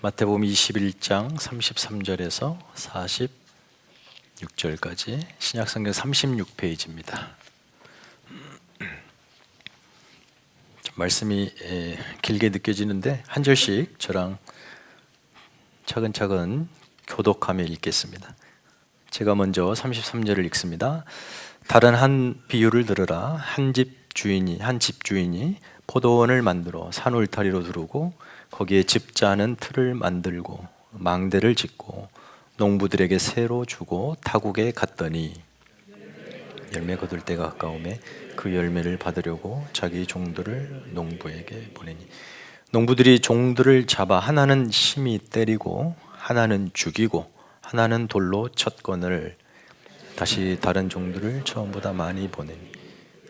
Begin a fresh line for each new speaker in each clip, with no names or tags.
마태복음 21장 33절에서 46절까지 신약성경 36페이지입니다. 말씀이 길게 느껴지는데 한 절씩 저랑 차근차근 교독하며 읽겠습니다. 제가 먼저 33절을 읽습니다. 다른 한 비유를 들으라. 한 집 주인이 포도원을 만들어 산 울타리로 두르고 거기에 집자는 틀을 만들고 망대를 짓고 농부들에게 새로 주고 타국에 갔더니 열매 거둘 때가 가까우매 그 열매를 받으려고 자기 종들을 농부에게 보내니 농부들이 종들을 잡아 하나는 심히 때리고 하나는 죽이고 하나는 돌로 쳤거늘 다시 다른 종들을 처음보다 많이 보내니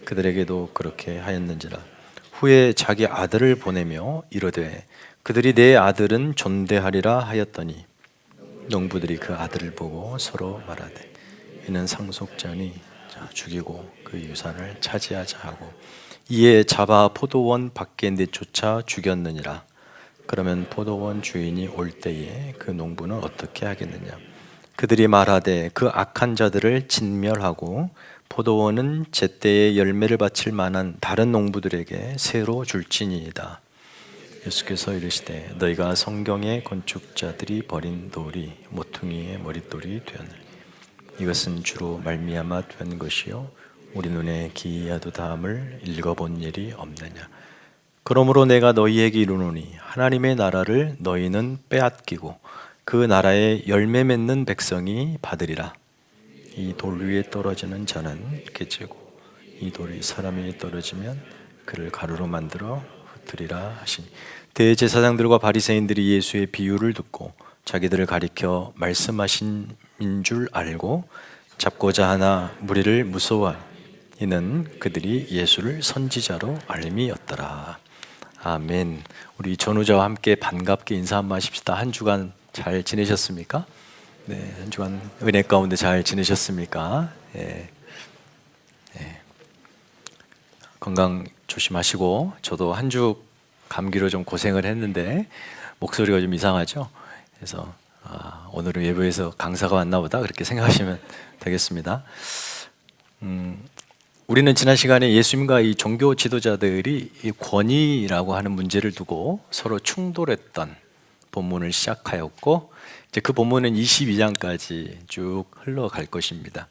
그들에게도 그렇게 하였는지라. 후에 자기 아들을 보내며 이르되 그들이 내 아들은 존대하리라 하였더니 농부들이 그 아들을 보고 서로 말하되 이는 상속자니 죽이고 그 유산을 차지하자 하고 이에 잡아 포도원 밖에 내쫓아 죽였느니라. 그러면 포도원 주인이 올 때에 그 농부는 어떻게 하겠느냐. 그들이 말하되 그 악한 자들을 진멸하고 포도원은 제때에 열매를 바칠 만한 다른 농부들에게 새로 줄지니이다. 예수께서 이르시되 너희가 성경의 건축자들이 버린 돌이 모퉁이의 머릿돌이 되었느니 이것은 주로 말미암아 된 것이요 우리 눈에 기이하도 다함을 읽어본 일이 없느냐. 그러므로 내가 너희에게 이르노니 하나님의 나라를 너희는 빼앗기고 그 나라에 열매 맺는 백성이 받으리라. 이 돌 위에 떨어지는 자는 깨지고 이 돌이 사람 위에 떨어지면 그를 가루로 만들어 흩으리라 하시니 대제사장들과 바리새인들이 예수의 비유를 듣고 자기들을 가리켜 말씀하신 줄 알고 잡고자 하나 무리를 무서워하니 이는 그들이 예수를 선지자로 알미였더라. 아멘. 우리 전우자와 함께 반갑게 인사 한번 하십시다. 한 주간 잘 지내셨습니까? 네, 한 주간 은혜 가운데 잘 지내셨습니까? 건강 조심하시고 저도 한 주 감기로 좀 고생을 했는데 목소리가 좀 이상하죠? 그래서 오늘은 외부에서 강사가 왔나 보다 그렇게 생각하시면 되겠습니다. 우리는 지난 시간에 예수님과 이 종교 지도자들이 이 권위라고 하는 문제를 두고 서로 충돌했던 본문을 시작하였고 이제 그 본문은 22장까지 쭉 흘러갈 것입니다.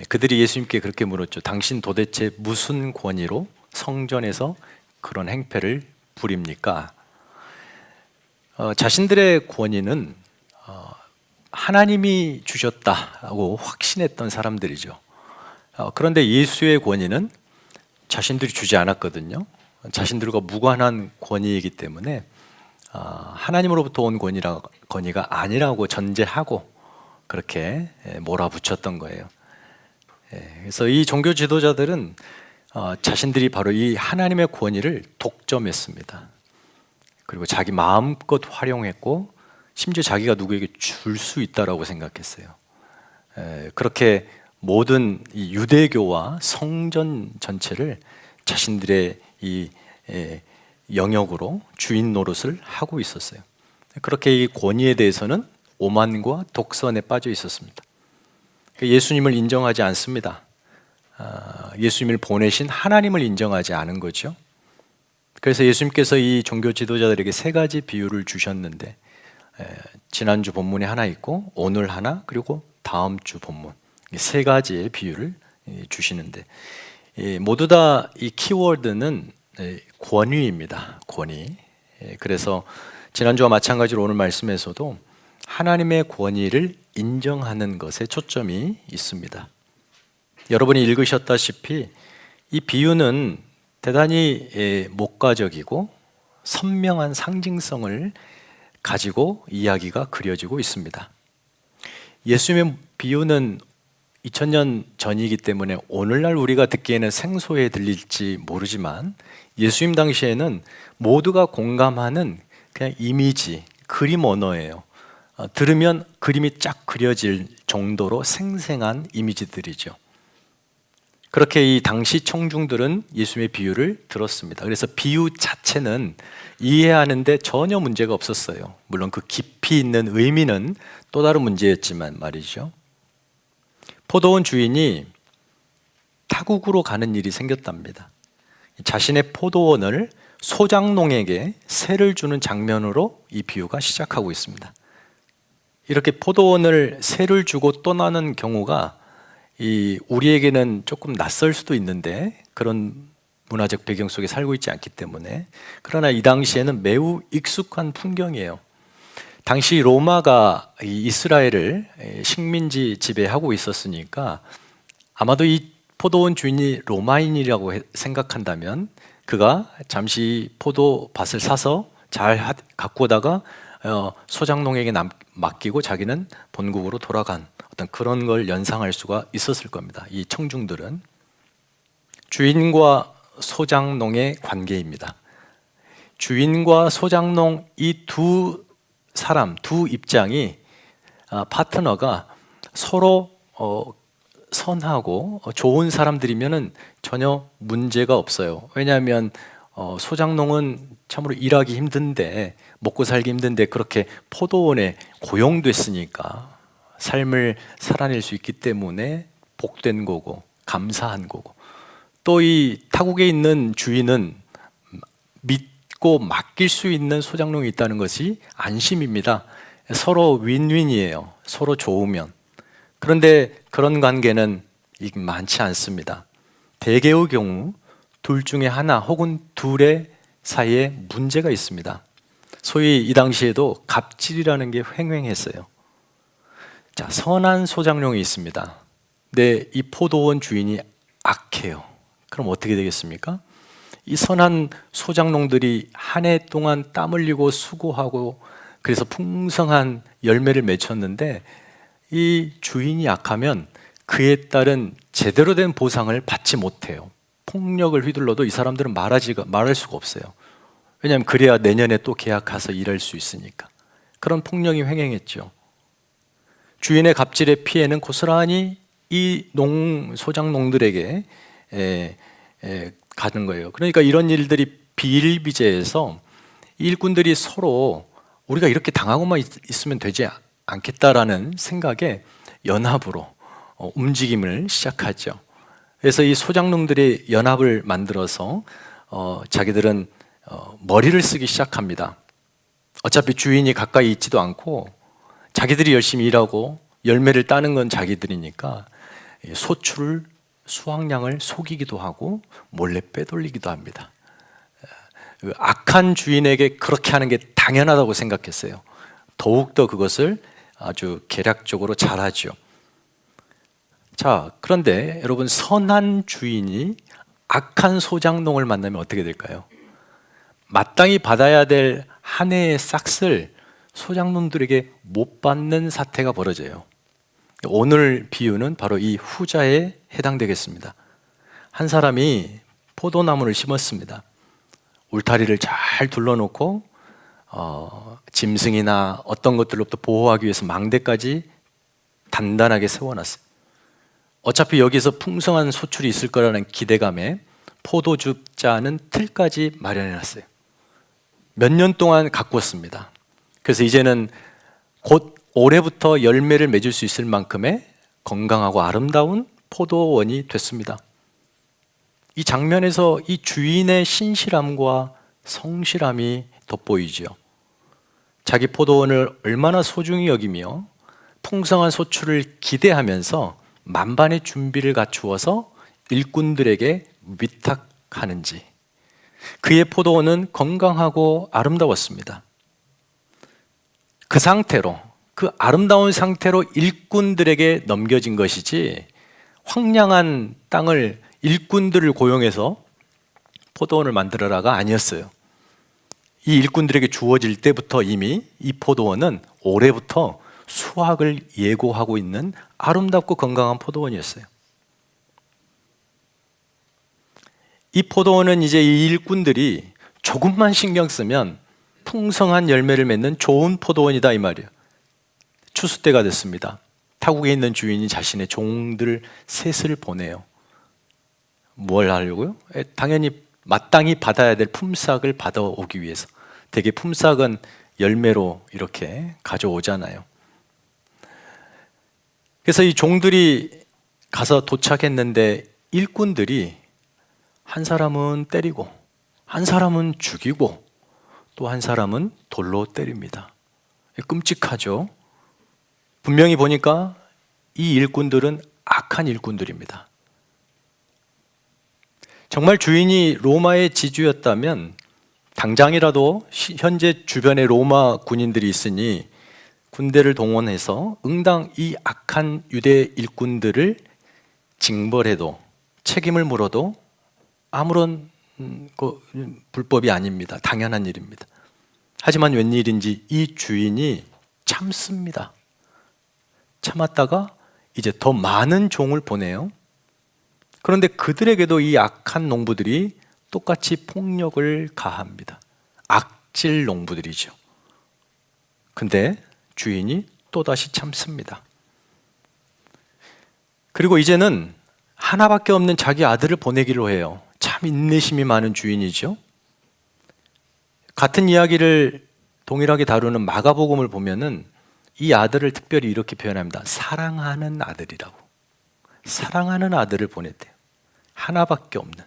그들이 예수님께 그렇게 물었죠. 당신 도대체 무슨 권위로 성전에서 그런 행패를 부립니까? 자신들의 권위는 하나님이 주셨다고 확신했던 사람들이죠. 그런데 예수의 권위는 자신들이 주지 않았거든요. 자신들과 무관한 권위이기 때문에 하나님으로부터 온 권위가 아니라고 전제하고 그렇게 몰아붙였던 거예요. 그래서 이 종교 지도자들은 자신들이 바로 이 하나님의 권위를 독점했습니다. 그리고 자기 마음껏 활용했고 심지어 자기가 누구에게 줄 수 있다라고 생각했어요. 그렇게 모든 이 유대교와 성전 전체를 자신들의 이 영역으로 주인 노릇을 하고 있었어요. 그렇게 이 권위에 대해서는 오만과 독선에 빠져 있었습니다. 예수님을 인정하지 않습니다. 예수님을 보내신 하나님을 인정하지 않은 거죠. 그래서 예수님께서 이 종교 지도자들에게 세 가지 비유를 주셨는데 지난주 본문에 하나 있고 오늘 하나 그리고 다음 주 본문 세 가지의 비유를 주시는데 모두 다 이 키워드는 권위입니다. 권위. 그래서 지난주와 마찬가지로 오늘 말씀에서도 하나님의 권위를 인정하는 것에 초점이 있습니다. 여러분이 읽으셨다시피 이 비유는 대단히 목가적이고 선명한 상징성을 가지고 이야기가 그려지고 있습니다. 예수님의 비유는 2000년 전이기 때문에 오늘날 우리가 듣기에는 생소해 들릴지 모르지만 예수님 당시에는 모두가 공감하는 그냥 이미지, 그림 언어예요. 들으면 그림이 쫙 그려질 정도로 생생한 이미지들이죠. 그렇게 이 당시 청중들은 예수님의 비유를 들었습니다. 그래서 비유 자체는 이해하는데 전혀 문제가 없었어요. 물론 그 깊이 있는 의미는 또 다른 문제였지만 말이죠. 포도원 주인이 타국으로 가는 일이 생겼답니다. 자신의 포도원을 소장농에게 세를 주는 장면으로 이 비유가 시작하고 있습니다. 이렇게 포도원을 세를 주고 떠나는 경우가 우리에게는 조금 낯설 수도 있는데 그런 문화적 배경 속에 살고 있지 않기 때문에, 그러나 이 당시에는 매우 익숙한 풍경이에요. 당시 로마가 이스라엘을 식민지 지배하고 있었으니까 아마도 이 포도원 주인이 로마인이라고 생각한다면 그가 잠시 포도밭을 사서 잘 가꾸다가 소장농에게 맡기고 자기는 본국으로 돌아간 어떤 그런 걸 연상할 수가 있었을 겁니다. 이 청중들은 주인과 소장농의 관계입니다. 주인과 소장농 이 두 사람, 두 입장이 파트너가 서로 선하고 좋은 사람들이면 전혀 문제가 없어요. 왜냐하면 소장농은 참으로 일하기 힘든데, 먹고 살기 힘든데 그렇게 포도원에 고용됐으니까 삶을 살아낼 수 있기 때문에 복된 거고 감사한 거고, 또 이 타국에 있는 주인은 믿고 맡길 수 있는 소장농이 있다는 것이 안심입니다. 서로 윈윈이에요. 서로 좋으면. 그런데 그런 관계는 많지 않습니다. 대개의 경우 둘 중에 하나 혹은 둘의 사이에 문제가 있습니다. 소위 이 당시에도 갑질이라는 게 횡행했어요. 자, 선한 소장농이 있습니다. 근데 이 포도원 주인이 악해요. 그럼 어떻게 되겠습니까? 이 선한 소장농들이 한 해 동안 땀 흘리고 수고하고 그래서 풍성한 열매를 맺혔는데, 이 주인이 악하면 그에 따른 제대로 된 보상을 받지 못해요. 폭력을 휘둘러도 이 사람들은 말할 수가 없어요. 왜냐하면 그래야 내년에 또 계약 가서 일할 수 있으니까. 그런 폭력이 횡행했죠. 주인의 갑질의 피해는 고스란히 이 소장농들에게 가는 거예요. 그러니까 이런 일들이 비일비재해서 일꾼들이 서로 우리가 이렇게 당하고만 있으면 되지 않겠다라는 생각에 연합으로 움직임을 시작하죠. 그래서 이 소장농들이 연합을 만들어서 자기들은 머리를 쓰기 시작합니다. 어차피 주인이 가까이 있지도 않고 자기들이 열심히 일하고 열매를 따는 건 자기들이니까 수확량을 속이기도 하고 몰래 빼돌리기도 합니다. 악한 주인에게 그렇게 하는 게 당연하다고 생각했어요. 더욱더 그것을 아주 계략적으로 잘하죠. 자, 그런데 여러분, 선한 주인이 악한 소장농을 만나면 어떻게 될까요? 마땅히 받아야 될 한 해의 싹을 소장농들에게 못 받는 사태가 벌어져요. 오늘 비유는 바로 이 후자에 해당되겠습니다. 한 사람이 포도나무를 심었습니다. 울타리를 잘 둘러놓고 짐승이나 어떤 것들로부터 보호하기 위해서 망대까지 단단하게 세워놨어요. 어차피 여기서 풍성한 소출이 있을 거라는 기대감에 포도주 짜는 틀까지 마련해놨어요. 몇 년 동안 가꾸었습니다. 그래서 이제는 곧 올해부터 열매를 맺을 수 있을 만큼의 건강하고 아름다운 포도원이 됐습니다. 이 장면에서 이 주인의 신실함과 성실함이 돋보이죠. 자기 포도원을 얼마나 소중히 여기며 풍성한 소출을 기대하면서 만반의 준비를 갖추어서 일꾼들에게 위탁하는지. 그의 포도원은 건강하고 아름다웠습니다. 그 상태로, 그 아름다운 상태로 일꾼들에게 넘겨진 것이지 황량한 땅을 일꾼들을 고용해서 포도원을 만들어라가 아니었어요. 이 일꾼들에게 주어질 때부터 이미 이 포도원은 올해부터 수확을 예고하고 있는 아름답고 건강한 포도원이었어요. 이 포도원은 이제 이 일꾼들이 조금만 신경 쓰면 풍성한 열매를 맺는 좋은 포도원이다 이 말이에요. 추수 때가 됐습니다. 타국에 있는 주인이 자신의 종들 셋을 보내요. 뭘 하려고요? 당연히 마땅히 받아야 될 품삯을 받아오기 위해서. 대개 품삯은 열매로 이렇게 가져오잖아요. 그래서 이 종들이 가서 도착했는데 일꾼들이 한 사람은 때리고 한 사람은 죽이고 또 한 사람은 돌로 때립니다. 끔찍하죠. 분명히 보니까 이 일꾼들은 악한 일꾼들입니다. 정말 주인이 로마의 지주였다면 당장이라도 현재 주변에 로마 군인들이 있으니 군대를 동원해서 응당 이 악한 유대 일꾼들을 징벌해도 책임을 물어도 아무런 불법이 아닙니다. 당연한 일입니다. 하지만 웬일인지 이 주인이 참습니다. 참았다가 이제 더 많은 종을 보내요. 그런데 그들에게도 이 악한 농부들이 똑같이 폭력을 가합니다. 악질 농부들이죠. 근데 주인이 또다시 참습니다. 그리고 이제는 하나밖에 없는 자기 아들을 보내기로 해요. 참 인내심이 많은 주인이죠. 같은 이야기를 동일하게 다루는 마가복음을 보면은 이 아들을 특별히 이렇게 표현합니다. 사랑하는 아들이라고. 사랑하는 아들을 보냈대요. 하나밖에 없는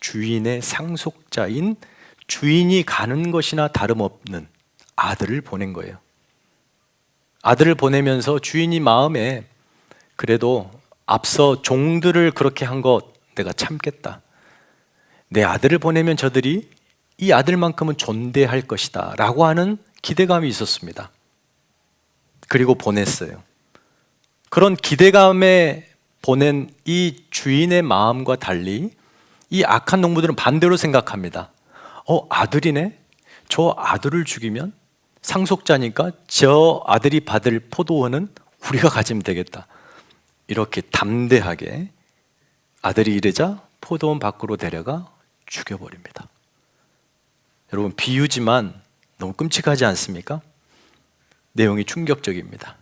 주인의 상속자인 주인이 가는 것이나 다름없는 아들을 보낸 거예요. 아들을 보내면서 주인이 마음에 그래도 앞서 종들을 그렇게 한 것 내가 참겠다. 내 아들을 보내면 저들이 이 아들만큼은 존대할 것이다 라고 하는 기대감이 있었습니다. 그리고 보냈어요. 그런 기대감에 보낸 이 주인의 마음과 달리 이 악한 농부들은 반대로 생각합니다. 아들이네? 저 아들을 죽이면 상속자니까 저 아들이 받을 포도원은 우리가 가지면 되겠다. 이렇게 담대하게 아들이 이르자 포도원 밖으로 데려가 죽여버립니다. 여러분, 비유지만 너무 끔찍하지 않습니까? 내용이 충격적입니다.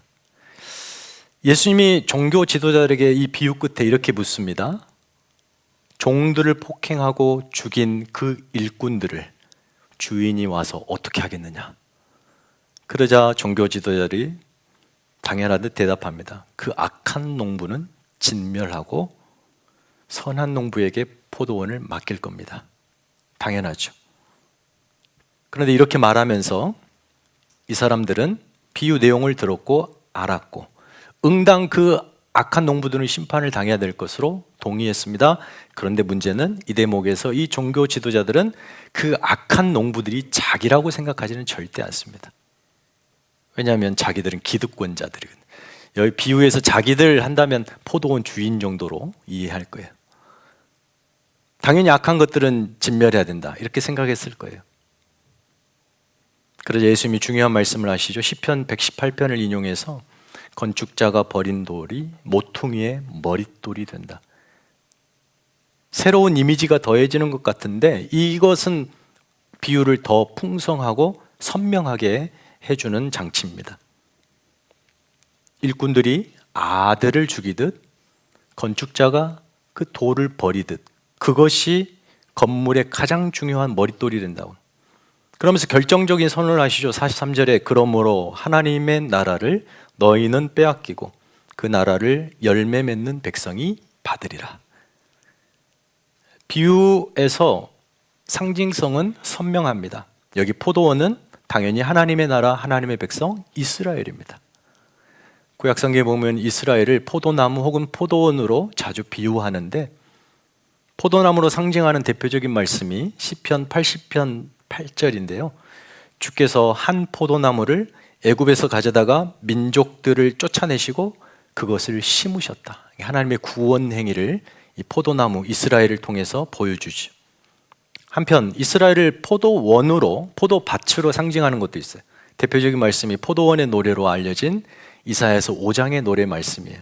예수님이 종교 지도자들에게 이 비유 끝에 이렇게 묻습니다. 종들을 폭행하고 죽인 그 일꾼들을 주인이 와서 어떻게 하겠느냐? 그러자 종교 지도자들이 당연하듯 대답합니다. 그 악한 농부는 진멸하고 선한 농부에게 포도원을 맡길 겁니다. 당연하죠. 그런데 이렇게 말하면서 이 사람들은 비유 내용을 들었고 알았고 응당 그 악한 농부들은 심판을 당해야 될 것으로 동의했습니다. 그런데 문제는 이 대목에서 이 종교 지도자들은 그 악한 농부들이 자기라고 생각하지는 절대 않습니다. 왜냐하면 자기들은 기득권자들이거든요. 여기 비유에서 자기들 한다면 포도원 주인 정도로 이해할 거예요. 당연히 악한 것들은 진멸해야 된다 이렇게 생각했을 거예요. 그래서 예수님이 중요한 말씀을 하시죠. 시편 118편을 인용해서 건축자가 버린 돌이 모퉁이의 머릿돌이 된다. 새로운 이미지가 더해지는 것 같은데 이것은 비유를 더 풍성하고 선명하게 해주는 장치입니다. 일꾼들이 아들을 죽이듯 건축자가 그 돌을 버리듯 그것이 건물의 가장 중요한 머릿돌이 된다고. 그러면서 결정적인 선언을 하시죠. 43절에 그러므로 하나님의 나라를 너희는 빼앗기고 그 나라를 열매 맺는 백성이 받으리라. 비유에서 상징성은 선명합니다. 여기 포도원은 당연히 하나님의 나라, 하나님의 백성 이스라엘입니다. 구약성경에 보면 이스라엘을 포도나무 혹은 포도원으로 자주 비유하는데 포도나무로 상징하는 대표적인 말씀이 시편 80편 8절인데요. 주께서 한 포도나무를 애굽에서 가져다가 민족들을 쫓아내시고 그것을 심으셨다. 하나님의 구원 행위를 이 포도나무 이스라엘을 통해서 보여주죠. 한편 이스라엘을 포도원으로 포도밭으로 상징하는 것도 있어요. 대표적인 말씀이 포도원의 노래로 알려진 이사야서 5장의 노래 말씀이에요.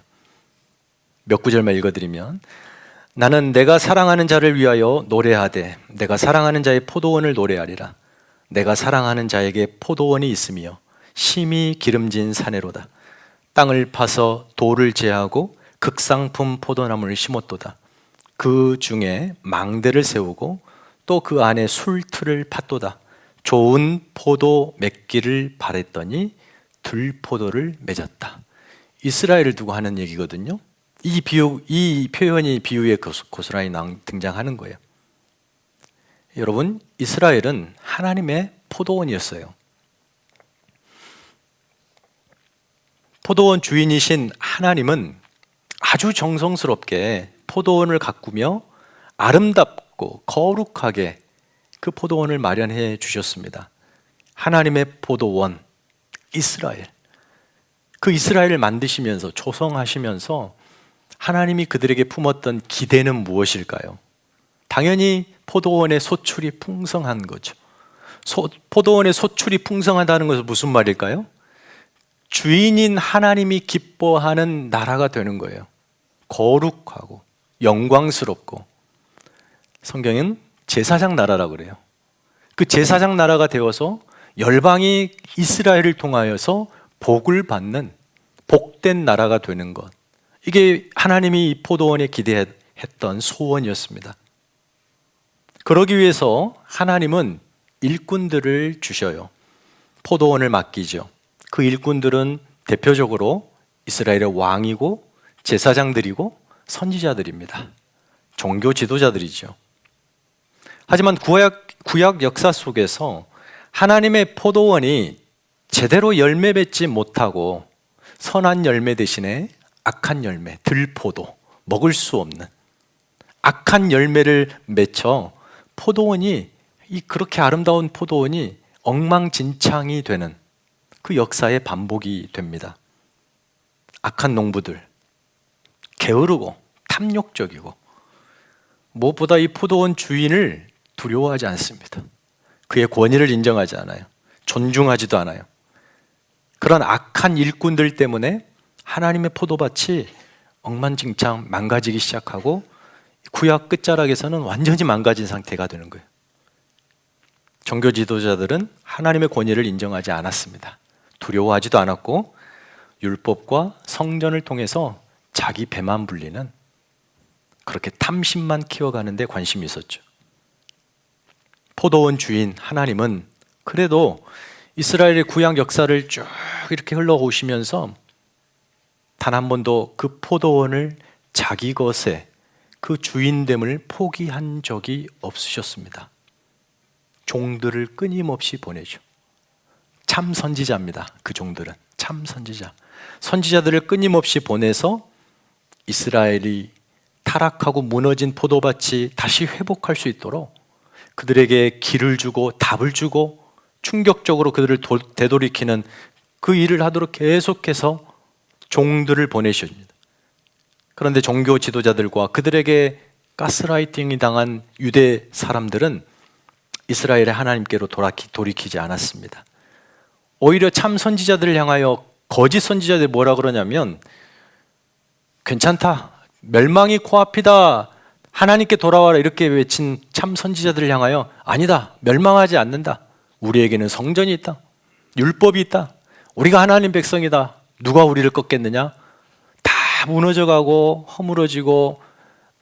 몇 구절만 읽어드리면 나는 내가 사랑하는 자를 위하여 노래하되 내가 사랑하는 자의 포도원을 노래하리라. 내가 사랑하는 자에게 포도원이 있으며 심히 기름진 사내로다. 땅을 파서 돌을 제하고 극상품 포도나무를 심었도다. 그 중에 망대를 세우고 또 그 안에 술틀을 팠도다. 좋은 포도 맺기를 바랬더니 들포도를 맺었다. 이스라엘을 두고 하는 얘기거든요. 이 표현이 비유에 고스란히 등장하는 거예요. 여러분, 이스라엘은 하나님의 포도원이었어요. 포도원 주인이신 하나님은 아주 정성스럽게 포도원을 가꾸며 아름답고 거룩하게 그 포도원을 마련해 주셨습니다. 하나님의 포도원, 이스라엘. 그 이스라엘을 만드시면서 조성하시면서 하나님이 그들에게 품었던 기대는 무엇일까요? 당연히 포도원의 소출이 풍성한 거죠. 포도원의 소출이 풍성하다는 것은 무슨 말일까요? 주인인 하나님이 기뻐하는 나라가 되는 거예요. 거룩하고 영광스럽고, 성경은 제사장 나라라고 그래요. 그 제사장 나라가 되어서 열방이 이스라엘을 통하여서 복을 받는 복된 나라가 되는 것, 이게 하나님이 이 포도원에 기대했던 소원이었습니다. 그러기 위해서 하나님은 일꾼들을 주셔요. 포도원을 맡기죠. 그 일꾼들은 대표적으로 이스라엘의 왕이고 제사장들이고 선지자들입니다. 종교 지도자들이죠. 하지만 구약 역사 속에서 하나님의 포도원이 제대로 열매 맺지 못하고 선한 열매 대신에 악한 열매, 들포도, 먹을 수 없는 악한 열매를 맺혀 포도원이, 그렇게 아름다운 포도원이 엉망진창이 되는 그 역사의 반복이 됩니다. 악한 농부들, 게으르고 탐욕적이고, 무엇보다 이 포도원 주인을 두려워하지 않습니다. 그의 권위를 인정하지 않아요. 존중하지도 않아요. 그런 악한 일꾼들 때문에 하나님의 포도밭이 엉망진창 망가지기 시작하고 구약 끝자락에서는 완전히 망가진 상태가 되는 거예요. 종교 지도자들은 하나님의 권위를 인정하지 않았습니다. 두려워하지도 않았고 율법과 성전을 통해서 자기 배만 불리는, 그렇게 탐심만 키워가는 데 관심이 있었죠. 포도원 주인 하나님은 그래도 이스라엘의 구약 역사를 쭉 이렇게 흘러오시면서 단 한 번도 그 포도원을 자기 것에 그 주인됨을 포기한 적이 없으셨습니다. 종들을 끊임없이 보내죠. 참 선지자입니다. 그 종들은 참 선지자. 선지자들을 끊임없이 보내서 이스라엘이 타락하고 무너진 포도밭이 다시 회복할 수 있도록 그들에게 길을 주고 답을 주고 충격적으로 그들을 되돌이키는 그 일을 하도록 계속해서 종들을 보내십니다. 그런데 종교 지도자들과 그들에게 가스라이팅이 당한 유대 사람들은 이스라엘의 하나님께로 돌이키지 않았습니다. 오히려 참 선지자들을 향하여 거짓 선지자들이 뭐라 그러냐면, 괜찮다, 멸망이 코앞이다, 하나님께 돌아와라, 이렇게 외친 참 선지자들을 향하여, 아니다, 멸망하지 않는다, 우리에게는 성전이 있다, 율법이 있다, 우리가 하나님 백성이다, 누가 우리를 꺾겠느냐, 다 무너져가고 허물어지고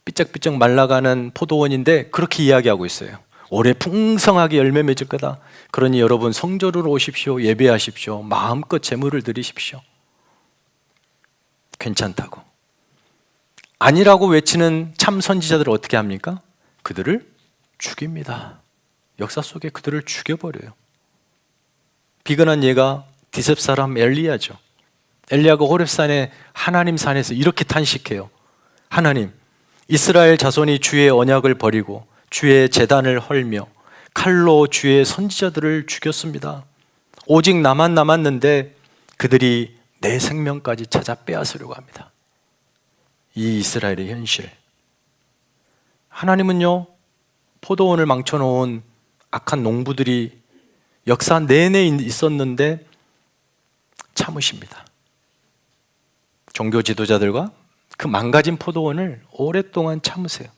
삐쩍삐쩍 말라가는 포도원인데 그렇게 이야기하고 있어요. 올해 풍성하게 열매 맺을 거다. 그러니 여러분 성전으로 오십시오. 예배하십시오. 마음껏 제물을 드리십시오. 괜찮다고. 아니라고 외치는 참 선지자들을 어떻게 합니까? 그들을 죽입니다. 역사 속에 그들을 죽여버려요. 비근한 예가 디셉 사람 엘리야죠. 엘리야가 호렙산의 하나님 산에서 이렇게 탄식해요. 하나님, 이스라엘 자손이 주의 언약을 버리고 주의 제단을 헐며 칼로 주의 선지자들을 죽였습니다. 오직 나만 남았는데 그들이 내 생명까지 찾아 빼앗으려고 합니다. 이 이스라엘의 현실. 하나님은요, 포도원을 망쳐놓은 악한 농부들이 역사 내내 있었는데 참으십니다. 종교 지도자들과 그 망가진 포도원을 오랫동안 참으세요.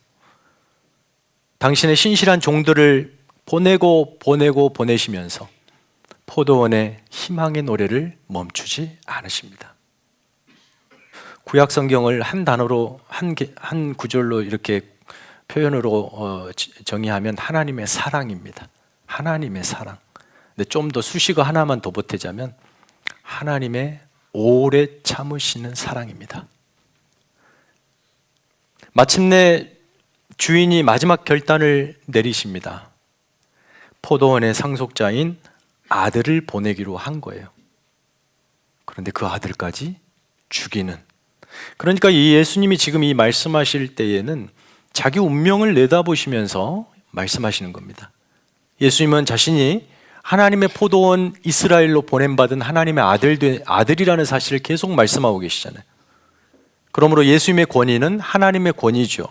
당신의 신실한 종들을 보내시면서 포도원의 희망의 노래를 멈추지 않으십니다. 구약 성경을 한 단어로, 한 구절로 이렇게 표현으로 정의하면 하나님의 사랑입니다. 하나님의 사랑. 근데 좀 더 수식어 하나만 더 보태자면 하나님의 오래 참으시는 사랑입니다. 마침내 주인이 마지막 결단을 내리십니다. 포도원의 상속자인 아들을 보내기로 한 거예요. 그런데 그 아들까지 죽이는. 그러니까 이 예수님이 지금 이 말씀하실 때에는 자기 운명을 내다보시면서 말씀하시는 겁니다. 예수님은 자신이 하나님의 포도원 이스라엘로 보냄받은 하나님의 아들이라는 사실을 계속 말씀하고 계시잖아요. 그러므로 예수님의 권위는 하나님의 권위죠.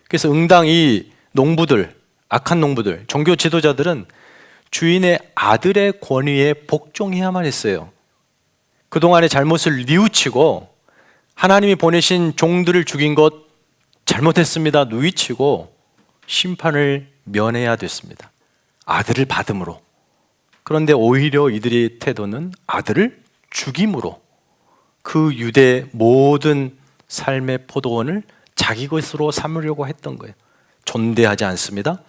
그래서 응당 이 농부들, 악한 농부들, 종교 지도자들은 주인의 아들의 권위에 복종해야만 했어요. 그동안의 잘못을 뉘우치고 하나님이 보내신 종들을 죽인 것 잘못했습니다 누이치고 심판을 면해야 됐습니다. 아들을 받음으로. 그런데 오히려 이들의 태도는 아들을 죽임으로 그 유대 모든 삶의 포도원을 자기 것으로 삼으려고 했던 거예요. 존대하지 않습니다.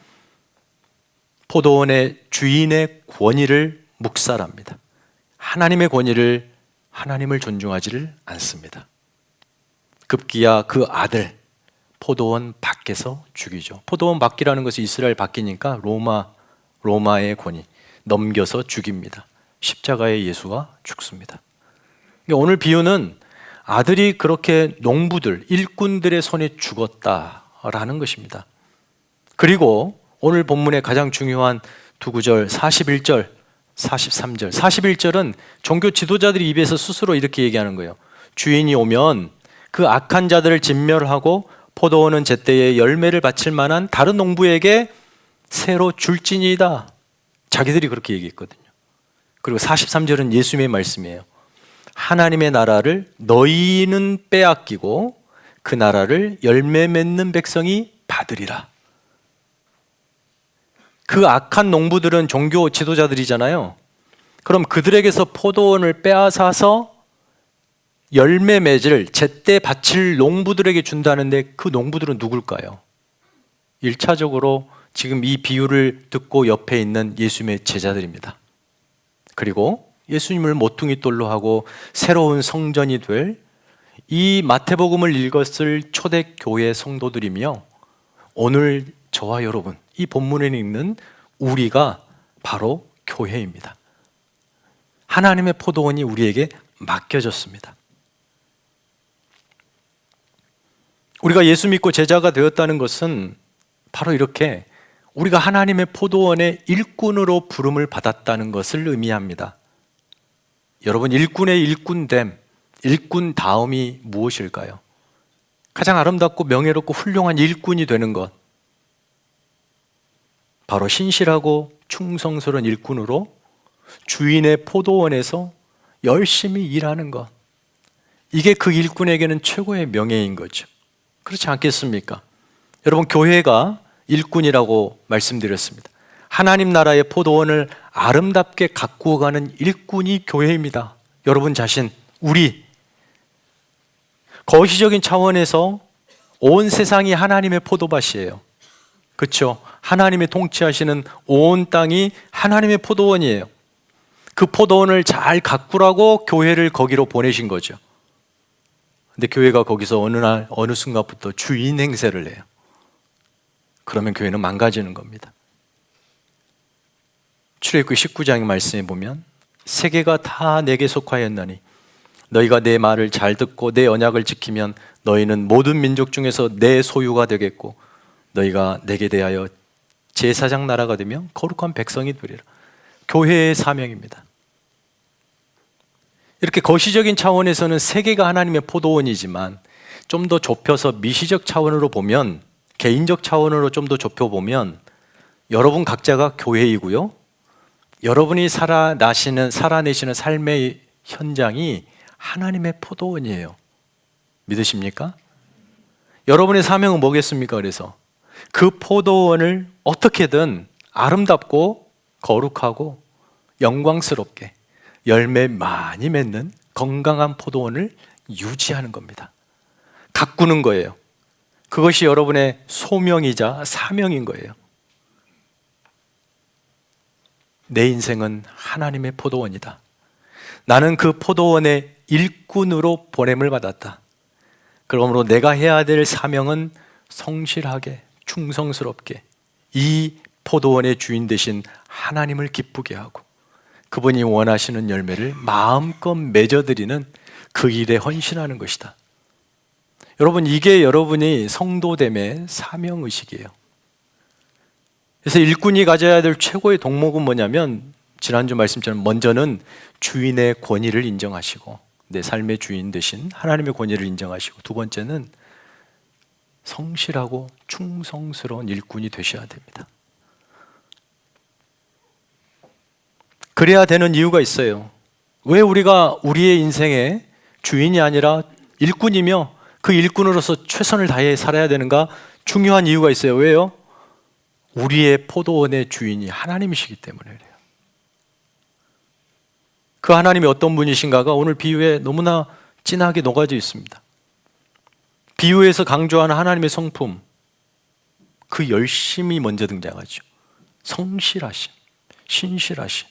포도원의 주인의 권위를 묵살합니다. 하나님의 권위를, 하나님을 존중하지를 않습니다. 급기야 그 아들 포도원 밖에서 죽이죠. 포도원 밖이라는 것이 이스라엘 밖이니까 로마의 권위 넘겨서 죽입니다. 십자가에 예수가 죽습니다. 오늘 비유는 아들이 그렇게 농부들, 일꾼들의 손에 죽었다라는 것입니다. 그리고 오늘 본문의 가장 중요한 두 구절 41절, 43절 41절은 종교 지도자들이 입에서 스스로 이렇게 얘기하는 거예요. 주인이 오면 그 악한 자들을 진멸하고 포도원은 제때에 열매를 바칠 만한 다른 농부에게 새로 줄지니이다. 자기들이 그렇게 얘기했거든요. 그리고 43절은 예수님의 말씀이에요. 하나님의 나라를 너희는 빼앗기고 그 나라를 열매 맺는 백성이 받으리라. 그 악한 농부들은 종교 지도자들이잖아요. 그럼 그들에게서 포도원을 빼앗아서 열매 맺을 제때 바칠 농부들에게 준다는데 그 농부들은 누굴까요? 1차적으로 지금 이 비유를 듣고 옆에 있는 예수님의 제자들입니다. 그리고 예수님을 모퉁이 돌로 하고 새로운 성전이 될 이 마태복음을 읽었을 초대교회 성도들이며 오늘 저와 여러분, 이 본문에 있는 우리가 바로 교회입니다. 하나님의 포도원이 우리에게 맡겨졌습니다. 우리가 예수 믿고 제자가 되었다는 것은 바로 이렇게 우리가 하나님의 포도원의 일꾼으로 부름을 받았다는 것을 의미합니다. 여러분, 일꾼의 일꾼됨, 일꾼다움이 무엇일까요? 가장 아름답고 명예롭고 훌륭한 일꾼이 되는 것, 바로 신실하고 충성스러운 일꾼으로 주인의 포도원에서 열심히 일하는 것, 이게 그 일꾼에게는 최고의 명예인 거죠. 그렇지 않겠습니까? 여러분, 교회가 일꾼이라고 말씀드렸습니다. 하나님 나라의 포도원을 아름답게 가꾸어가는 일꾼이 교회입니다. 여러분 자신, 우리 거시적인 차원에서 온 세상이 하나님의 포도밭이에요. 그렇죠? 하나님이 통치하시는 온 땅이 하나님의 포도원이에요. 그 포도원을 잘 가꾸라고 교회를 거기로 보내신 거죠. 근데 교회가 거기서 어느 순간부터 주인 행세를 해요. 그러면 교회는 망가지는 겁니다. 출애굽기 19장의 말씀에 보면 세계가 다 내게 속하였나니 너희가 내 말을 잘 듣고 내 언약을 지키면 너희는 모든 민족 중에서 내 소유가 되겠고 너희가 내게 대하여 제사장 나라가 되며 거룩한 백성이 되리라. 교회의 사명입니다. 이렇게 거시적인 차원에서는 세계가 하나님의 포도원이지만 좀 더 좁혀서 미시적 차원으로 보면, 개인적 차원으로 좀 더 좁혀보면 여러분 각자가 교회이고요, 여러분이 살아내시는 삶의 현장이 하나님의 포도원이에요. 믿으십니까? 여러분의 사명은 뭐겠습니까? 그래서 그 포도원을 어떻게든 아름답고 거룩하고 영광스럽게 열매 많이 맺는 건강한 포도원을 유지하는 겁니다. 가꾸는 거예요. 그것이 여러분의 소명이자 사명인 거예요. 내 인생은 하나님의 포도원이다. 나는 그 포도원의 일꾼으로 보냄을 받았다. 그러므로 내가 해야 될 사명은 성실하게, 충성스럽게 이 포도원의 주인 되신 하나님을 기쁘게 하고 그분이 원하시는 열매를 마음껏 맺어드리는 그 일에 헌신하는 것이다. 여러분, 이게 여러분이 성도됨의 사명의식이에요. 그래서 일꾼이 가져야 될 최고의 덕목은 뭐냐면, 지난주 말씀처럼 먼저는 주인의 권위를 인정하시고 내 삶의 주인 되신 하나님의 권위를 인정하시고, 두 번째는 성실하고 충성스러운 일꾼이 되셔야 됩니다. 그래야 되는 이유가 있어요. 왜 우리가 우리의 인생의 주인이 아니라 일꾼이며 그 일꾼으로서 최선을 다해 살아야 되는가? 중요한 이유가 있어요. 왜요? 우리의 포도원의 주인이 하나님이시기 때문에 그래요. 그 하나님이 어떤 분이신가가 오늘 비유에 너무나 진하게 녹아져 있습니다. 비유에서 강조하는 하나님의 성품, 그 열심이 먼저 등장하죠. 성실하심, 신실하심.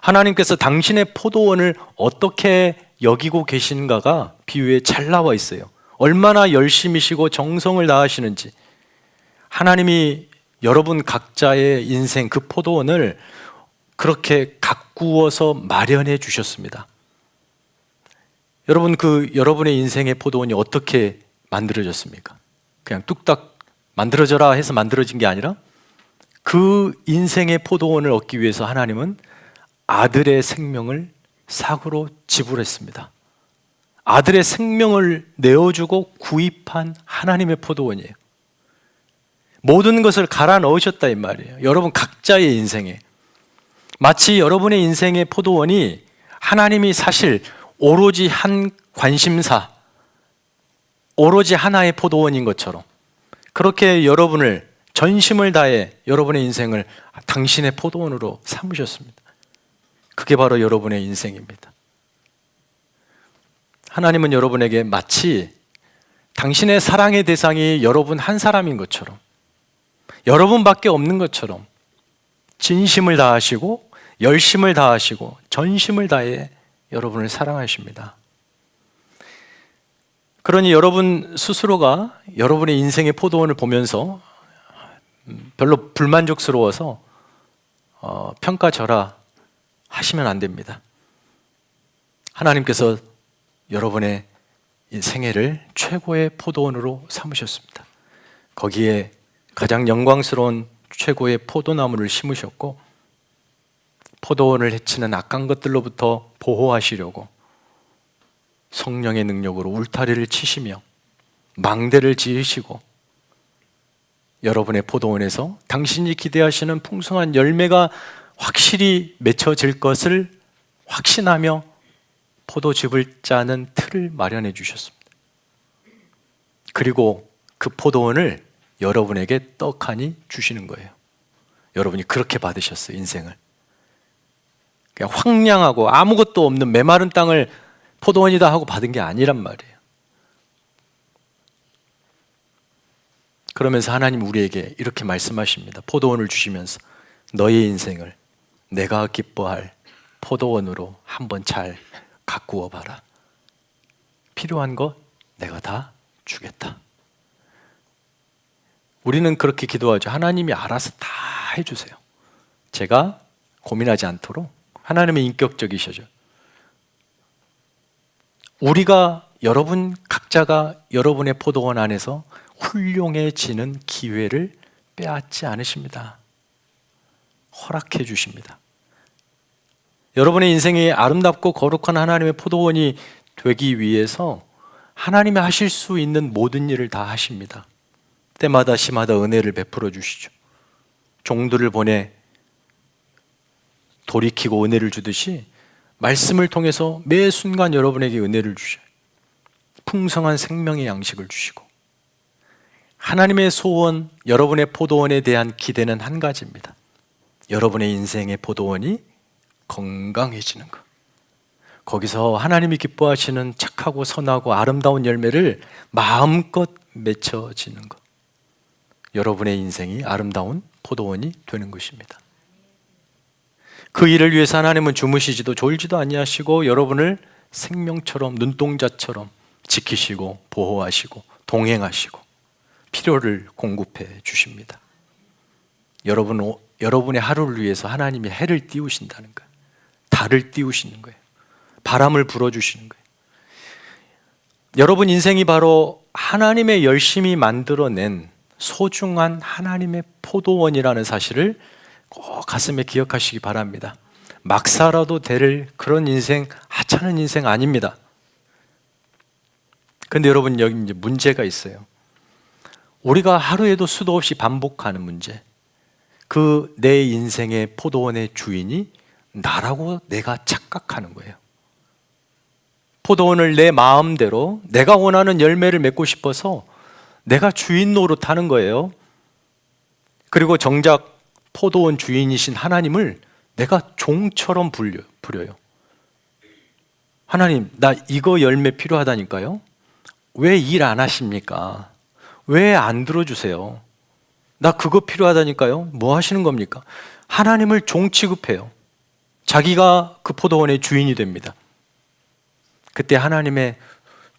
하나님께서 당신의 포도원을 어떻게 여기고 계신가가 비유에 잘 나와 있어요. 얼마나 열심이시고 정성을 다하시는지. 하나님이 여러분 각자의 인생 그 포도원을 그렇게 가꾸어서 마련해 주셨습니다. 여러분, 여러분의 인생의 포도원이 어떻게 만들어졌습니까? 그냥 뚝딱 만들어져라 해서 만들어진 게 아니라 그 인생의 포도원을 얻기 위해서 하나님은 아들의 생명을 사고로 지불했습니다. 아들의 생명을 내어주고 구입한 하나님의 포도원이에요. 모든 것을 갈아 넣으셨다 이 말이에요. 여러분 각자의 인생에. 마치 여러분의 인생의 포도원이 하나님이 사실 오로지 한 관심사, 오로지 하나의 포도원인 것처럼 그렇게 여러분을 전심을 다해 여러분의 인생을 당신의 포도원으로 삼으셨습니다. 그게 바로 여러분의 인생입니다. 하나님은 여러분에게 마치 당신의 사랑의 대상이 여러분 한 사람인 것처럼, 여러분밖에 없는 것처럼 진심을 다하시고 열심을 다하시고 전심을 다해 여러분을 사랑하십니다. 그러니 여러분 스스로가 여러분의 인생의 포도원을 보면서 별로 불만족스러워서 평가절하 하시면 안 됩니다. 하나님께서 여러분의 생애를 최고의 포도원으로 삼으셨습니다. 거기에 가장 영광스러운 최고의 포도나무를 심으셨고 포도원을 해치는 악한 것들로부터 보호하시려고 성령의 능력으로 울타리를 치시며 망대를 지으시고 여러분의 포도원에서 당신이 기대하시는 풍성한 열매가 확실히 맺혀질 것을 확신하며 포도즙을 짜는 틀을 마련해 주셨습니다. 그리고 그 포도원을 여러분에게 떡하니 주시는 거예요. 여러분이 그렇게 받으셨어요, 인생을. 그냥 황량하고 아무것도 없는 메마른 땅을 포도원이다 하고 받은 게 아니란 말이에요. 그러면서 하나님 우리에게 이렇게 말씀하십니다. 포도원을 주시면서 너의 인생을 내가 기뻐할 포도원으로 한번 잘 가꾸어 봐라. 필요한 것 내가 다 주겠다. 우리는 그렇게 기도하죠. 하나님이 알아서 다 해주세요. 제가 고민하지 않도록. 하나님은 인격적이셔죠. 우리가 여러분 각자가 여러분의 포도원 안에서 훌륭해지는 기회를 빼앗지 않으십니다. 허락해 주십니다. 여러분의 인생이 아름답고 거룩한 하나님의 포도원이 되기 위해서 하나님이 하실 수 있는 모든 일을 다 하십니다. 때마다 시마다 은혜를 베풀어 주시죠. 종들을 보내 돌이키고 은혜를 주듯이 말씀을 통해서 매 순간 여러분에게 은혜를 주셔요. 풍성한 생명의 양식을 주시고 하나님의 소원, 여러분의 포도원에 대한 기대는 한 가지입니다. 여러분의 인생의 포도원이 건강해지는 것. 거기서 하나님이 기뻐하시는 착하고 선하고 아름다운 열매를 마음껏 맺혀지는 것. 여러분의 인생이 아름다운 포도원이 되는 것입니다. 그 일을 위해서 하나님은 주무시지도 졸지도 아니하시고 여러분을 생명처럼 눈동자처럼 지키시고 보호하시고 동행하시고 필요를 공급해 주십니다. 여러분의 하루를 위해서 하나님이 해를 띄우신다는 거예요. 달을 띄우시는 거예요. 바람을 불어주시는 거예요. 여러분 인생이 바로 하나님의 열심히 만들어낸 소중한 하나님의 포도원이라는 사실을 꼭 가슴에 기억하시기 바랍니다. 막 살아도 될 그런 인생, 하찮은 인생 아닙니다. 근데 여러분 여기 이제 문제가 있어요. 우리가 하루에도 수도 없이 반복하는 문제. 그 내 인생의 포도원의 주인이 나라고 내가 착각하는 거예요. 포도원을 내 마음대로 내가 원하는 열매를 맺고 싶어서 내가 주인 노릇하는 거예요. 그리고 정작 포도원 주인이신 하나님을 내가 종처럼 부려요. 하나님, 나 이거 열매 필요하다니까요. 왜 일 안 하십니까? 왜 안 들어주세요? 나 그거 필요하다니까요. 뭐 하시는 겁니까? 하나님을 종 취급해요. 자기가 그 포도원의 주인이 됩니다. 그때 하나님의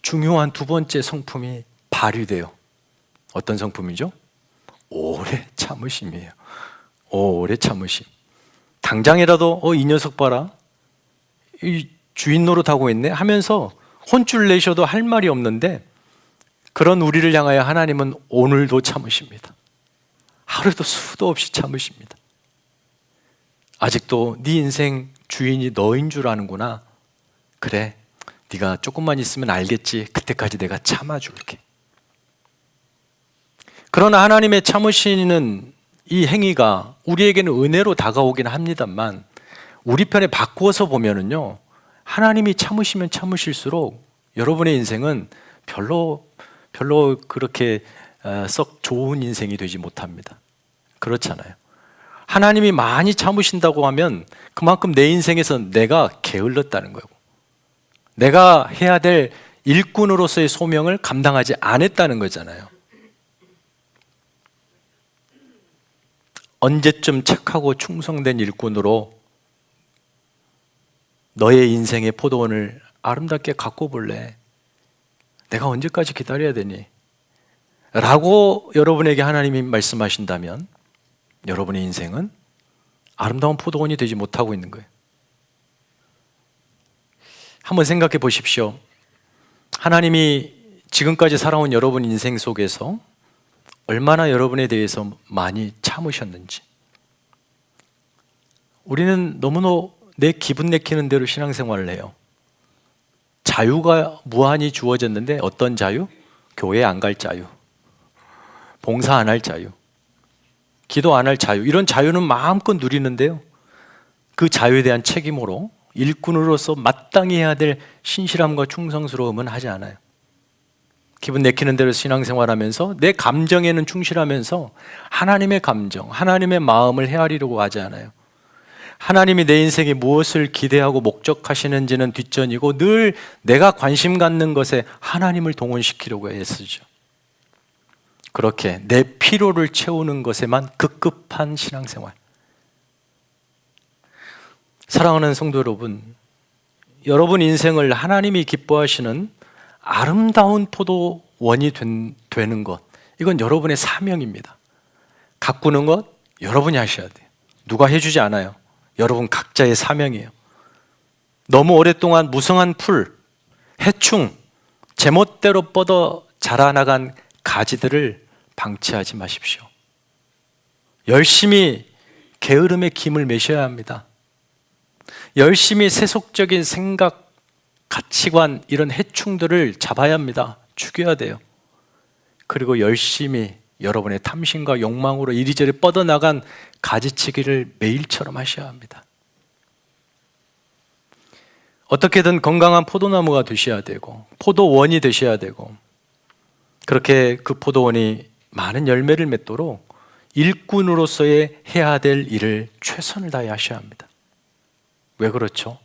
중요한 두 번째 성품이 발휘돼요. 어떤 성품이죠? 오래 참으심이에요. 오래 참으심. 당장이라도 이 녀석 봐라, 이 주인 노릇하고 있네 하면서 혼쭐 내셔도 할 말이 없는데, 그런 우리를 향하여 하나님은 오늘도 참으십니다. 하루도 수도 없이 참으십니다. 아직도 네 인생 주인이 너인 줄 아는구나. 그래, 네가 조금만 있으면 알겠지. 그때까지 내가 참아줄게. 그러나 하나님의 참으시는 이 행위가 우리에게는 은혜로 다가오긴 합니다만, 우리 편에 바꾸어서 보면은요, 하나님이 참으시면 참으실수록 여러분의 인생은 별로 그렇게 썩 좋은 인생이 되지 못합니다. 그렇잖아요. 하나님이 많이 참으신다고 하면 그만큼 내 인생에서 내가 게을렀다는 거고, 내가 해야 될 일꾼으로서의 소명을 감당하지 않았다는 거잖아요. 언제쯤 착하고 충성된 일꾼으로 너의 인생의 포도원을 아름답게 가꿔 볼래? 내가 언제까지 기다려야 되니? 라고 여러분에게 하나님이 말씀하신다면 여러분의 인생은 아름다운 포도원이 되지 못하고 있는 거예요. 한번 생각해 보십시오. 하나님이 지금까지 살아온 여러분 인생 속에서 얼마나 여러분에 대해서 많이 참으셨는지. 우리는 너무나 내 기분 내키는 대로 신앙생활을 해요. 자유가 무한히 주어졌는데 어떤 자유? 교회 안 갈 자유, 봉사 안 할 자유, 기도 안 할 자유, 이런 자유는 마음껏 누리는데요, 그 자유에 대한 책임으로 일꾼으로서 마땅히 해야 될 신실함과 충성스러움은 하지 않아요. 기분 내키는 대로 신앙생활하면서 내 감정에는 충실하면서 하나님의 감정, 하나님의 마음을 헤아리려고 하지 않아요. 하나님이 내 인생에 무엇을 기대하고 목적하시는지는 뒷전이고 늘 내가 관심 갖는 것에 하나님을 동원시키려고 애쓰죠. 그렇게 내 필요를 채우는 것에만 급급한 신앙생활. 사랑하는 성도 여러분, 여러분 인생을 하나님이 기뻐하시는 아름다운 포도원이 되는 것, 이건 여러분의 사명입니다. 가꾸는 것 여러분이 하셔야 돼요. 누가 해주지 않아요. 여러분 각자의 사명이에요. 너무 오랫동안 무성한 풀, 해충, 제멋대로 뻗어 자라나간 가지들을 방치하지 마십시오. 열심히 게으름의 김을 매셔야 합니다. 열심히 세속적인 생각, 가치관, 이런 해충들을 잡아야 합니다. 죽여야 돼요. 그리고 열심히 여러분의 탐심과 욕망으로 이리저리 뻗어나간 가지치기를 매일처럼 하셔야 합니다. 어떻게든 건강한 포도나무가 되셔야 되고 포도원이 되셔야 되고, 그렇게 그 포도원이 많은 열매를 맺도록 일꾼으로서의 해야 될 일을 최선을 다해 하셔야 합니다. 왜 그렇죠?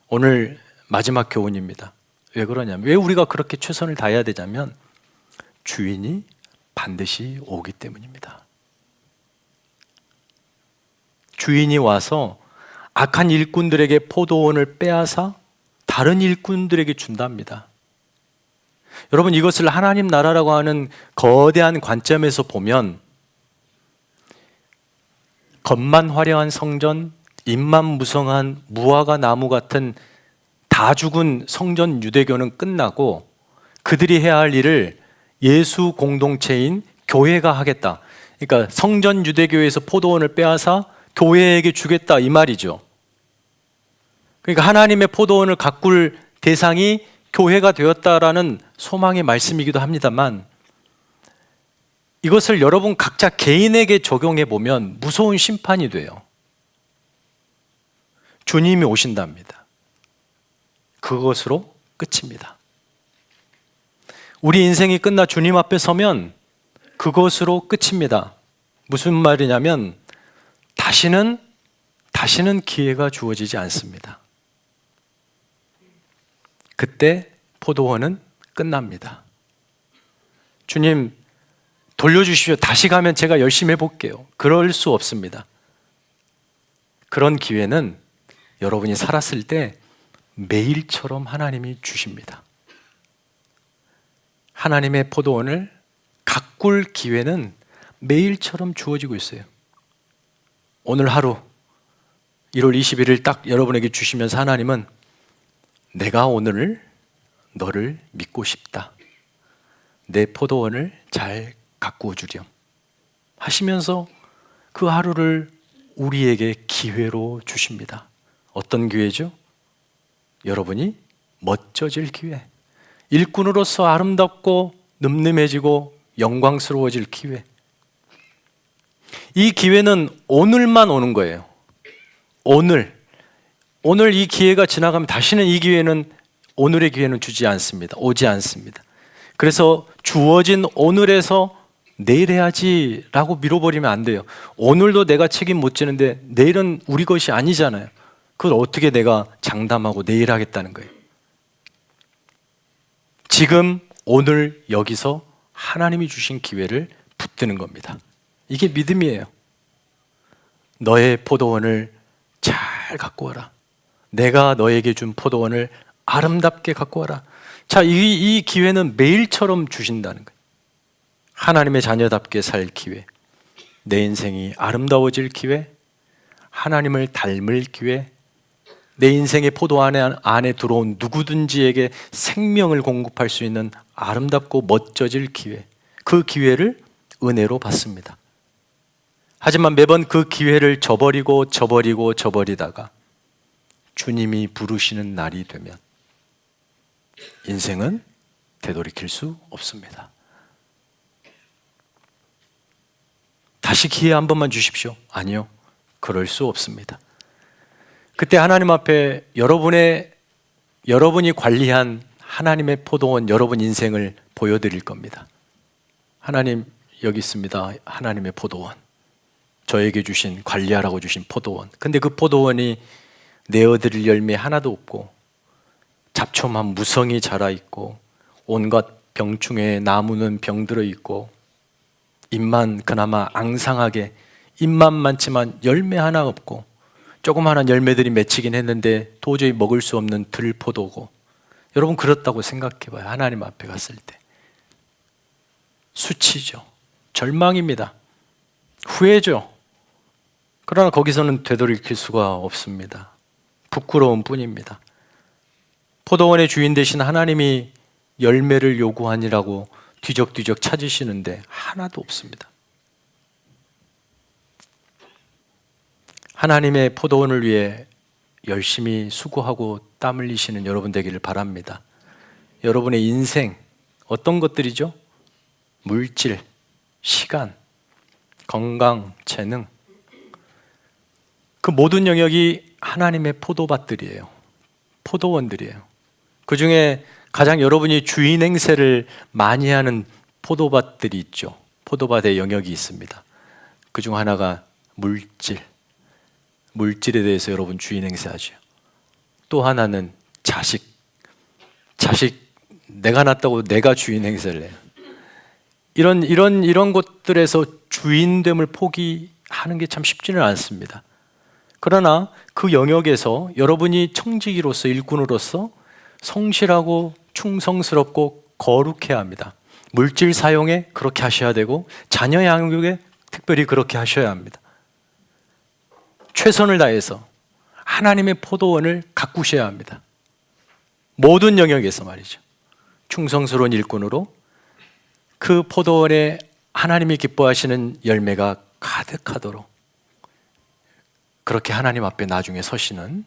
오늘 마지막 교훈입니다. 왜 그러냐면, 왜 우리가 그렇게 최선을 다해야 되냐면, 주인이 반드시 오기 때문입니다. 주인이 와서 악한 일꾼들에게 포도원을 빼앗아 다른 일꾼들에게 준답니다. 여러분, 이것을 하나님 나라라고 하는 거대한 관점에서 보면 겉만 화려한 성전, 잎만 무성한 무화과 나무 같은 다 죽은 성전 유대교는 끝나고 그들이 해야 할 일을 예수 공동체인 교회가 하겠다. 그러니까 성전 유대교에서 포도원을 빼앗아 교회에게 주겠다, 이 말이죠. 그러니까 하나님의 포도원을 가꿀 대상이 교회가 되었다라는 소망의 말씀이기도 합니다만, 이것을 여러분 각자 개인에게 적용해 보면 무서운 심판이 돼요. 주님이 오신답니다. 그것으로 끝입니다. 우리 인생이 끝나 주님 앞에 서면 그것으로 끝입니다. 무슨 말이냐면 다시는 기회가 주어지지 않습니다. 그때 포도원은 끝납니다. 주님, 돌려주십시오. 다시 가면 제가 열심히 해볼게요. 그럴 수 없습니다. 그런 기회는 여러분이 살았을 때 매일처럼 하나님이 주십니다. 하나님의 포도원을 가꿀 기회는 매일처럼 주어지고 있어요. 오늘 하루 1월 21일 딱 여러분에게 주시면서 하나님은 내가 오늘 너를 믿고 싶다. 내 포도원을 잘 가꾸어 주렴 하시면서 그 하루를 우리에게 기회로 주십니다. 어떤 기회죠? 여러분이 멋져질 기회, 일꾼으로서 아름답고 늠름해지고 영광스러워질 기회. 이 기회는 오늘만 오는 거예요. 오늘 이 기회가 지나가면 다시는 이 기회는, 오늘의 기회는 오지 않습니다. 그래서 주어진 오늘에서 내일 해야지 라고 미뤄버리면 안 돼요. 오늘도 내가 책임 못 지는데 내일은 우리 것이 아니잖아요. 그걸 어떻게 내가 장담하고 내일 하겠다는 거예요. 지금 오늘 여기서 하나님이 주신 기회를 붙드는 겁니다. 이게 믿음이에요. 너의 포도원을 잘 갖고 와라. 내가 너에게 준 포도원을 아름답게 갖고 와라. 자, 이 기회는 매일처럼 주신다는 거예요. 하나님의 자녀답게 살 기회, 내 인생이 아름다워질 기회, 하나님을 닮을 기회, 내 인생의 포도원 안에 들어온 누구든지에게 생명을 공급할 수 있는 아름답고 멋져질 기회, 그 기회를 은혜로 받습니다. 하지만 매번 그 기회를 저버리다가 주님이 부르시는 날이 되면 인생은 되돌이킬 수 없습니다. 다시 기회 한 번만 주십시오. 아니요, 그럴 수 없습니다. 그때 하나님 앞에 여러분이 관리한 하나님의 포도원, 여러분 인생을 보여드릴 겁니다. 하나님, 여기 있습니다. 하나님의 포도원, 저에게 주신, 관리하라고 주신 포도원. 근데 그 포도원이 내어드릴 열매 하나도 없고 잡초만 무성히 자라있고 온갖 병충해 나무는 병들어 있고 잎만 그나마 앙상하게, 잎만 많지만 열매 하나 없고 조그마한 열매들이 맺히긴 했는데 도저히 먹을 수 없는 들포도고. 여러분, 그렇다고 생각해봐요. 하나님 앞에 갔을 때 수치죠. 절망입니다. 후회죠. 그러나 거기서는 되돌이킬 수가 없습니다. 부끄러움 뿐입니다. 포도원의 주인 되신 하나님이 열매를 요구하니라고 뒤적뒤적 찾으시는데 하나도 없습니다. 하나님의 포도원을 위해 열심히 수고하고 땀 흘리시는 여러분 되기를 바랍니다. 여러분의 인생, 어떤 것들이죠? 물질, 시간, 건강, 재능, 그 모든 영역이 하나님의 포도밭들이에요. 포도원들이에요. 그 중에 가장 여러분이 주인 행세를 많이 하는 포도밭들이 있죠. 포도밭의 영역이 있습니다. 그 중 하나가 물질에 대해서 여러분 주인 행세하죠. 또 하나는 자식, 내가 낳았다고 내가 주인 행세를 해요. 이런 곳들에서 주인됨을 포기하는 게 참 쉽지는 않습니다. 그러나 그 영역에서 여러분이 청지기로서, 일꾼으로서 성실하고 충성스럽고 거룩해야 합니다. 물질 사용에 그렇게 하셔야 되고 자녀 양육에 특별히 그렇게 하셔야 합니다. 최선을 다해서 하나님의 포도원을 가꾸셔야 합니다. 모든 영역에서 말이죠. 충성스러운 일꾼으로 그 포도원에 하나님이 기뻐하시는 열매가 가득하도록 그렇게 하나님 앞에 나중에 서시는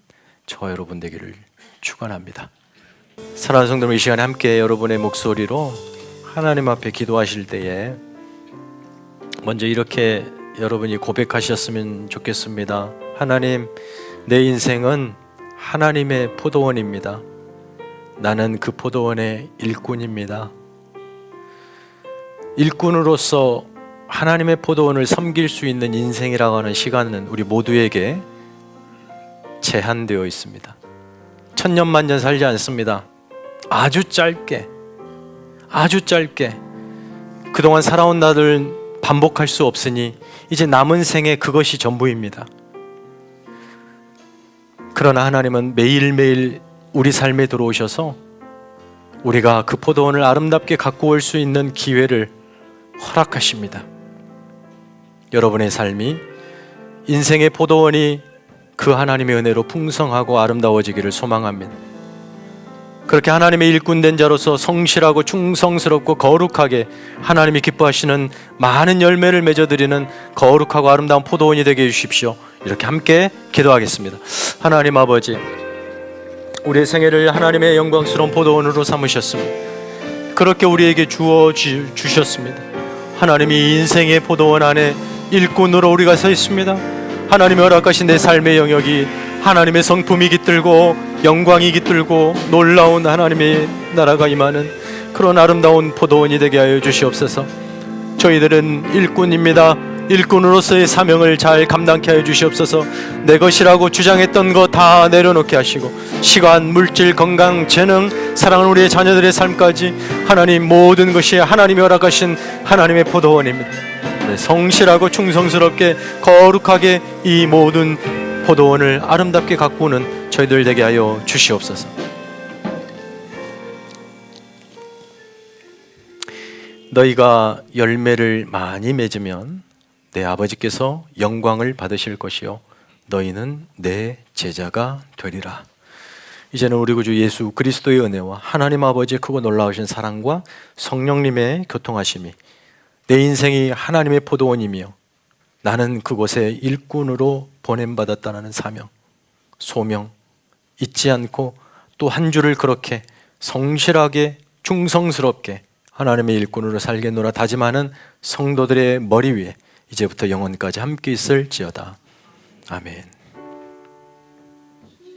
저 여러분 되기를 축원합니다. 사랑하는 성도님, 이 시간에 함께 여러분의 목소리로 하나님 앞에 기도하실 때에 먼저 이렇게 여러분이 고백하셨으면 좋겠습니다. 하나님, 내 인생은 하나님의 포도원입니다. 나는 그 포도원의 일꾼입니다. 일꾼으로서 하나님의 포도원을 섬길 수 있는 인생이라고 하는 시간은 우리 모두에게 제한되어 있습니다. 천년만년 살지 않습니다. 아주 짧게 그동안 살아온 날을 반복할 수 없으니 이제 남은 생에 그것이 전부입니다. 그러나 하나님은 매일매일 우리 삶에 들어오셔서 우리가 그 포도원을 아름답게 갖고 올 수 있는 기회를 허락하십니다. 여러분의 삶이 인생의 포도원이 그 하나님의 은혜로 풍성하고 아름다워지기를 소망합니다. 그렇게 하나님의 일꾼된 자로서 성실하고 충성스럽고 거룩하게 하나님이 기뻐하시는 많은 열매를 맺어드리는 거룩하고 아름다운 포도원이 되게 해주십시오. 이렇게 함께 기도하겠습니다. 하나님 아버지, 우리의 생애를 하나님의 영광스러운 포도원으로 삼으셨습니다. 그렇게 우리에게 주셨습니다. 하나님이 인생의 포도원 안에 일꾼으로 우리가 서 있습니다. 하나님의 허락하신 내 삶의 영역이 하나님의 성품이 깃들고 영광이 깃들고 놀라운 하나님의 나라가 임하는 그런 아름다운 포도원이 되게 하여 주시옵소서. 저희들은 일꾼입니다. 일꾼으로서의 사명을 잘 감당케 하여 주시옵소서. 내 것이라고 주장했던 거 다 내려놓게 하시고 시간, 물질, 건강, 재능, 사랑하는 우리의 자녀들의 삶까지 하나님 모든 것이 하나님이 허락하신 하나님의 포도원입니다. 성실하고 충성스럽게 거룩하게 이 모든 포도원을 아름답게 가꾸는 저희들 되게 하여 주시옵소서. 너희가 열매를 많이 맺으면 내 아버지께서 영광을 받으실 것이요 너희는 내 제자가 되리라. 이제는 우리 구주 예수 그리스도의 은혜와 하나님 아버지의 크고 놀라우신 사랑과 성령님의 교통하심이 내 인생이 하나님의 포도원이며 나는 그곳에 일꾼으로 보냄받았다는 사명, 소명 잊지 않고 또 한 주를 그렇게 성실하게 충성스럽게 하나님의 일꾼으로 살겠노라 다짐하는 성도들의 머리 위에 이제부터 영원까지 함께 있을지어다. 아멘.